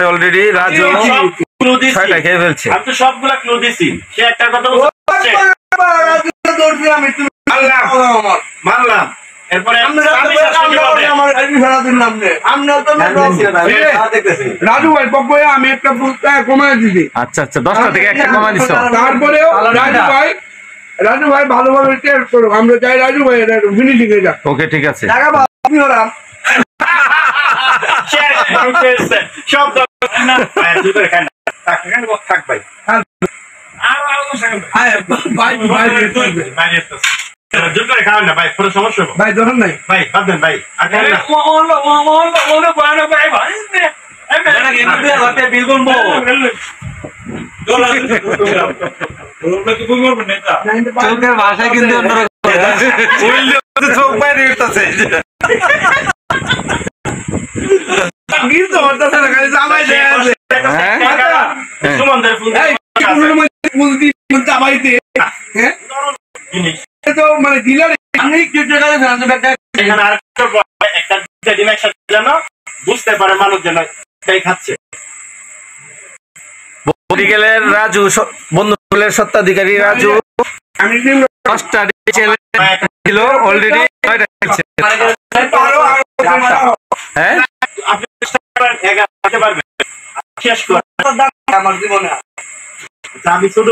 Already Raju ছয়টা খেয়ে ফেলছে। আমি তো সবগুলা ক্লু দিছি, সে একটা কথা মানলাম। এরপরে রাজু ভাই পক্ষে আমি একটা কমায় দিছি। আচ্ছা আচ্ছা 10টা থেকে একটা কমায় দিছো। তারপরেও রাজু ভাই ভালোভাবে টেস্ট করো, আমরা চাই রাজু ভাই ফিনিশিং এ যাক। ওকে ঠিক আছে। থাক ভাই খাওয়ান না ভাই, কোনো সমস্যা ভাই দরকার নাই ভাই, বাদ দেন ভাই। ভাষায় কিন্তু চোখ বাইরে উঠতেছে। মানে ডিলারে বুঝতে পারে মানুষ যেন খাচ্ছে। বরিগেলের রাজু, বন্ধুগুলের সত্ত্বাধিকারী রাজু 10টা ছিল অলরেডি। হ্যাঁ আমার জীবনে আমি শুধু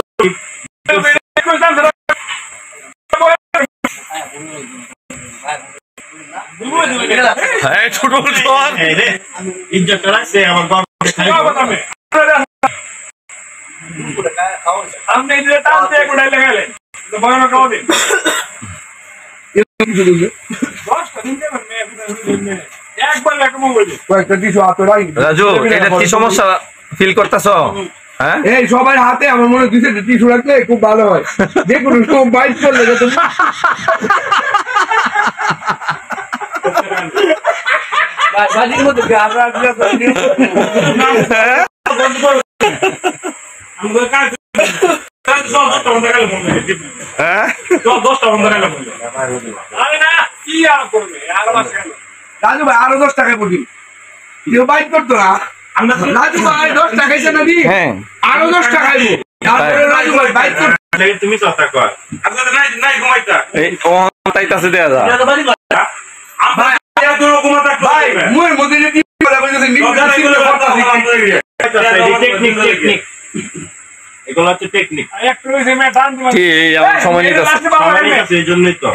ইজ্জত রাখছে আমার রাজু, এটা কি সমস্যা ফিল করতেছ? হ্যাঁ এই সবার হাতে আমার মনে হচ্ছে টিস্যু রাখলে খুব ভালো হয়, যে কোনো সময় বাইট করলে রাজু ভাই আরো 10 টাকায় পড়ি, কেউ বাইট করতো না। রাজু ভাই 10 টাকা খাইছে নাকি? আরো 10 টাকা খাইবো। রাজু ভাই বাইট করতো, তুমি সস্তা কর। এগুলো হচ্ছে টেকনিক। সময় নিতেছে এই জন্যই তো।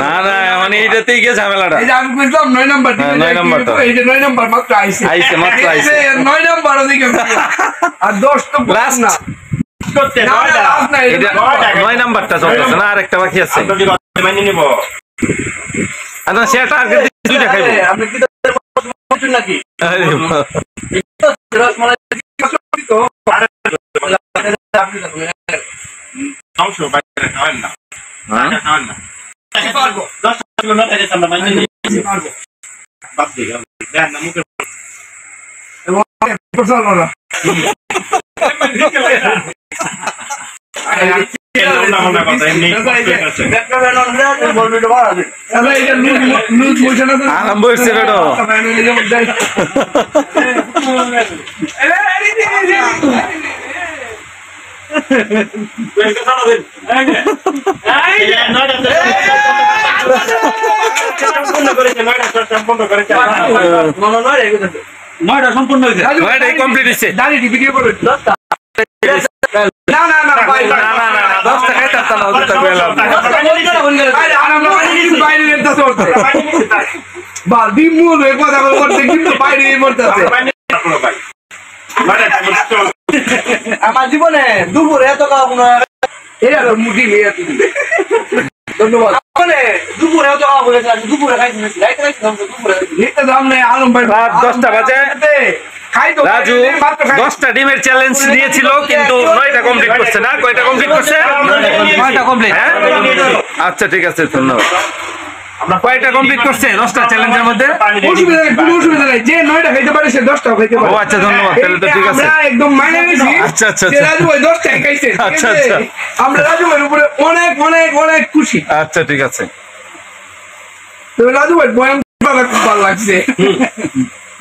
না না মানে এইটাতেই গিয়ে ঝামেলাটা। আমি বুঝলাম 9 নাম্বার, 9 নাম্বারটা, এই যে 9 নাম্বার মাত্র আইছে মাত্র আইছে 9 নাম্বার ওদিকে আর 10 তো লাস্ট না। 9 নাম্বারটা চলতেছে না, আর একটা বাকি আছে। আচ্ছা সেটা আর দুইটা খাইবো আপনি কি নাকি আরম্ভ হয়েছে বেটো। নয়টা সম্পূর্ণ হয়েছে, কমপ্লিট হয়েছে। ভিডিও করবে না না না ভাই না না না 10 টাকা খাইতা না ওটা পেলাম আরে আমরা বাইরে যেতেছে ওটা বাল দিমুর এ কথা বলতে কিন্তু বাইরে পড়তেছে। আমার জীবনে দুপুরে এত খাওয়া না, এরা মুটি নিয়ে তুমি ধন্যবাদ। মানে দুপুরে এত খাওয়া বলেছে, দুপুরে খাইছি রাইতে খাইছি দুপুরে নিতে দাম নেই। আলম ভাই রাত 10টা বাজে রাজু 10টা ডিমের চ্যালেঞ্জ নিয়েছিল কিন্তু 9টা কমপ্লিট করছে না। কয়টা কমপ্লিট করছে? 9টা কমপ্লিট। আচ্ছা ঠিক আছে, ধন্যবাদ। কয়টা কমপ্লিট করছে 10টা চ্যালেঞ্জের মধ্যে? অসুবিধা নেই, কোনো অসুবিধা নেই। যে 9টা খাইতে পারে সে 10টাও খাইতে পারে। ও আচ্ছা, ধন্যবাদ, তাহলে তো ঠিক আছে। আমরা একদম মাইনে নিয়েছি। আচ্ছা, আচ্ছা, যে রাজু ভাই 10টাই খাইছে, ঠিক আচ্ছা, আছে? আচ্ছা। আমরা রাজু ভাইয়ের উপরে অনেক অনেক অনেক খুশি। আচ্ছা, ঠিক আছে। তবে রাজু ভাই বয়ান করা খুব ভালো লাগছে।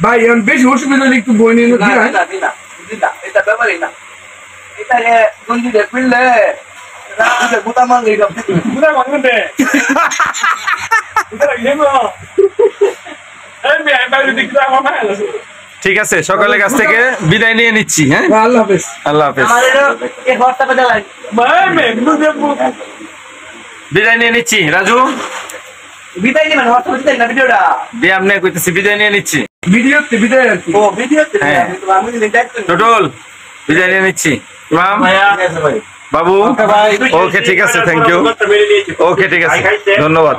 ভাই এখন বেশি অসুবিধা হলে একটু বই নিয়ে না এটা ব্যাপারই না। এটাকে গঞ্জিতে ফিরলে গোটা মাঙ্গি গোটা মাঙ্গবে ঠিক আছে, সকালের কাছ থেকে বিদায় নিয়ে নিচ্ছি। হ্যাঁ, আল্লাহ হাফেজ। আল্লাহ হাফেজ। বিদায় নিয়ে নিচ্ছি রাজু। বিদায় দিবেন হোয়াটসঅ্যাপে না ভিডিওটা দিয়ে আপনি কইতেছি বিদায় নিয়ে নিচ্ছি। ভিডিওতে বিদায় আর কি। ও ভিডিওতে হ্যাঁ। আমি দেখতে টোটল বিদায় নিয়ে নিচ্ছি। ইমাম বাবু, ওকে ঠিক আছে, থ্যাংক ইউ। ওকে ঠিক আছে, ধন্যবাদ।